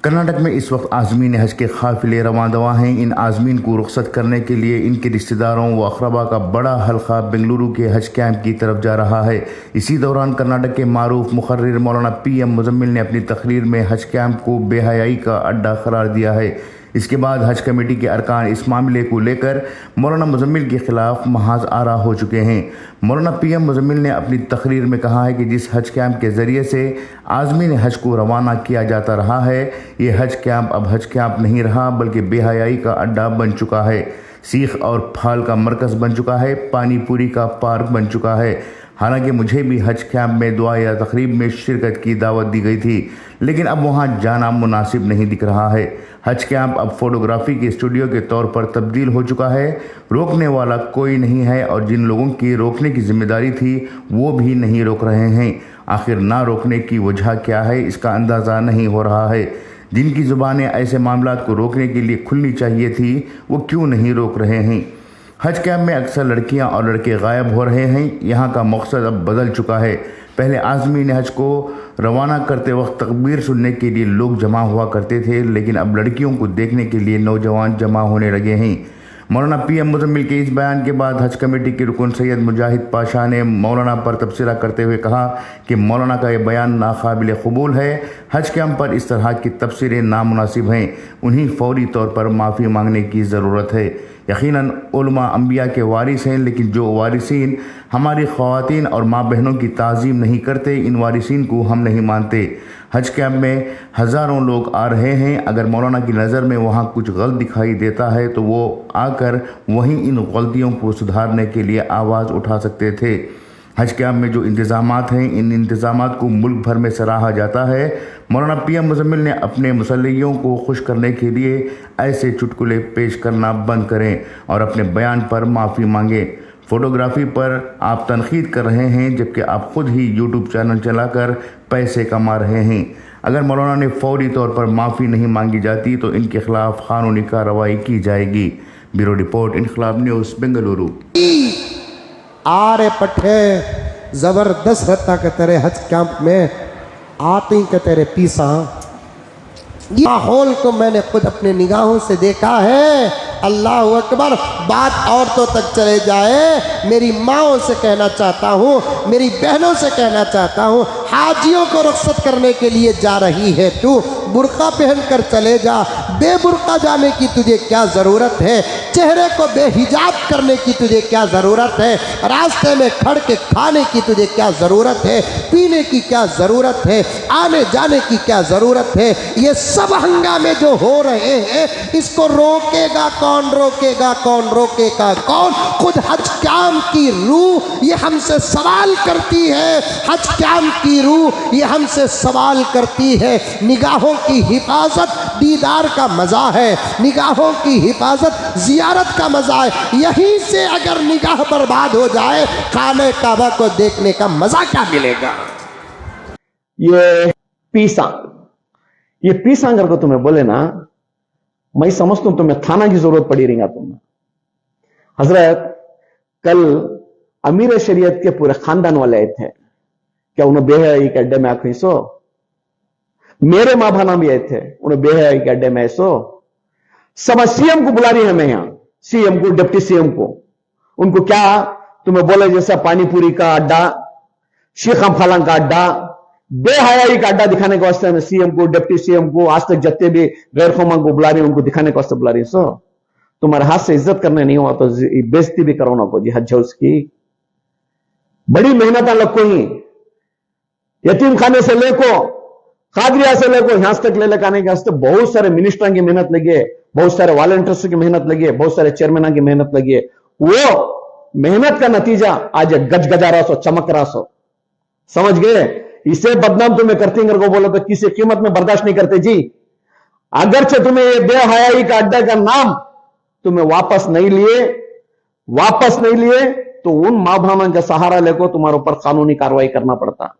कर्नाटक में इस वक्त आज़मीन हज के काफिले रवां दवा हैं। इन आज़मीन को रुखसत करने के लिए इनके रिश्तेदारों व अक़रबा का बड़ा हल्का बेंगलुरु के हज कैंप की तरफ जा रहा है। इसी दौरान कर्नाटक के मारूफ मुखर्रिर मौलाना PM मुजम्मिल ने अपनी तकरीर में हज कैंप को बेहयाई का अड्डा करार दिया है। इसके बाद हज कमेटी के अरकान इस मामले को लेकर मौलाना मुजम्मिल के खिलाफ महाज आरा हो चुके हैं। मौलाना PM मुजम्मिल ने अपनी तकरीर में कहा है कि जिस हज कैंप के ज़रिए से आज़मीन हज को रवाना किया जाता रहा है, ये हज कैंप अब हज कैंप नहीं रहा बल्कि बेहयाई का अड्डा बन चुका है। सीख और फाल का मरकज़ बन चुका है, पानी पूरी का पार्क बन चुका है। हालांकि मुझे भी हज कैंप में दुआ या तकरीब में शिरकत की दावत दी गई थी, लेकिन अब वहां जाना मुनासिब नहीं दिख रहा है। हज कैंप अब फोटोग्राफी के स्टूडियो के तौर पर तब्दील हो चुका है। रोकने वाला कोई नहीं है और जिन लोगों की रोकने की जिम्मेदारी थी वो भी नहीं रोक रहे हैं। आखिर ना रोकने की वजह क्या है, इसका अंदाज़ा नहीं हो रहा है। जिनकी ज़ुबानें ऐसे मामलात को रोकने के लिए खुलनी चाहिए थी, वो क्यों नहीं रोक रहे हैं। हज कैंप में अक्सर लड़कियां और लड़के गायब हो रहे हैं। यहाँ का मकसद अब बदल चुका है। पहले आज़मीन हज को रवाना करते वक्त तकबीर सुनने के लिए लोग जमा हुआ करते थे, लेकिन अब लड़कियों को देखने के लिए नौजवान जमा होने लगे हैं। मौलाना PM मुजम्मिल के इस बयान के बाद हज कमेटी के रुकन सैयद मुजाहिद पाशा ने मौलाना पर तबसरा करते हुए कहा कि मौलाना का यह बयान नाकाबिल कबूल है। हज कैंप पर इस तरह की तबसरे नामुनासिब हैं। उन्हें फौरी तौर पर माफ़ी मांगने की ज़रूरत है। यकीनन उलमा अंबिया के वारिस हैं, लेकिन जो वारिसीन हमारी ख़वातीन और माँ बहनों की ताज़ीम नहीं करते, इन वारिसीन को हम नहीं मानते। हज कैंप में हज़ारों लोग आ रहे हैं। अगर मौलाना की नज़र में वहाँ कुछ गलत दिखाई देता है तो वो आकर वहीं इन गलतियों को सुधारने के लिए आवाज़ उठा सकते थे। हज कैंप में जो इंतज़ामात हैं, इन इंतज़ामात को मुल्क भर में सराहा जाता है। मौलाना PM मुजम्मिल ने अपने मुसल्लियों को खुश करने के लिए ऐसे चुटकुले पेश करना बंद करें और अपने बयान पर माफ़ी मांगें। फ़ोटोग्राफ़ी पर आप तनकीद कर रहे हैं, जबकि आप खुद ही YouTube चैनल चलाकर पैसे कमा रहे हैं। अगर मौलाना ने फौरी तौर पर माफ़ी नहीं मांगी जाती तो इनके खिलाफ कानूनी कार्रवाई की जाएगी। ब्यूरो रिपोर्ट, इनकलाब न्यूज़, बेंगलुरु। आरे पठे जबरदस्त रहता के तेरे हज कैंप में आती के तेरे पीसा। ये माहौल को मैंने खुद अपने निगाहों से देखा है। अल्लाह अकबर। बात औरतों तक चले जाए, मेरी माओं से कहना चाहता हूँ, मेरी बहनों से कहना चाहता हूँ, हाजियों को रुखसत करने के लिए जा रही है तू, बुर्का पहन कर चले जा। बेबुर्का जाने की तुझे क्या ज़रूरत है? चेहरे को बेहिजाब करने की तुझे क्या ज़रूरत है? रास्ते में खड़ के खाने की तुझे क्या ज़रूरत है? पीने की क्या ज़रूरत है? आने जाने की क्या ज़रूरत है? ये सब हंगामे जो हो रहे हैं, इसको रोकेगा कौन? रोकेगा कौन? रोकेगा कौन? खुद हज कैंप की रूह ये हमसे सवाल करती है। हज कैंप की रूह ये हमसे सवाल करती है। निगाहों की हिफाजत दीदार का मज़ा है, निगाहों की हिफाजत ज़ियारत का मज़ा है। यहीं से अगर निगाह बर्बाद हो जाए, खाने काबा को देखने का मज़ा क्या मिलेगा? ये पीसा अगर को तुम्हें बोले ना, मैं समझता हूं तुम्हें थाना की जरूरत पड़ी रहेगा तुम्हें। हजरत, कल अमीर शरीयत के पूरे खानदान वाले आए थे। क्या उन्हें बेहयाई के अड्डे में आखिरी सो? मेरे माँ भाना भी आए थे, उन्हें बेहयाई के अड्डे में सो। सब CM को बुला रही है, मैं यहां CM को, डिप्टी CM को। उनको क्या तुम्हें बोले जैसा पानीपुरी का अड्डा, शेख फलां का अड्डा, बेहयाई का अड्डा दिखाने के वास्ते CM को, डिप्टी CM को, आज तक जितने भी गैर कौमा को बुला रही, उनको दिखाने के वास्ते बुला रही। सो तुम्हारे हाथ से इज्जत करने नहीं हुआ तो बेइज्जती भी करो ना को जी। हज उसकी बड़ी मेहनत लगो ही, यतीम खाने से लेको, कादरिया से लेको, यहां तक ले लेकर आने के वास्ते बहुत सारे मिनिस्टर की मेहनत लगी है, बहुत सारे वॉलंटियर्स की मेहनत लगी है, बहुत सारे चेयरमैन की मेहनत लगी है। वो मेहनत का नतीजा आज गजगजा रहा सो, चमक रहा सो। समझ गए? इसे बदनाम तुम्हें करते को बोलो तो किसी कीमत में बर्दाश्त नहीं करते जी। अगरचे तुम्हें ये बेहयाई का अड्डा का नाम तुम्हें वापस नहीं लिए तो उन माँ बहनों का सहारा लेकर तुम्हारे ऊपर कानूनी कार्रवाई करना पड़ता।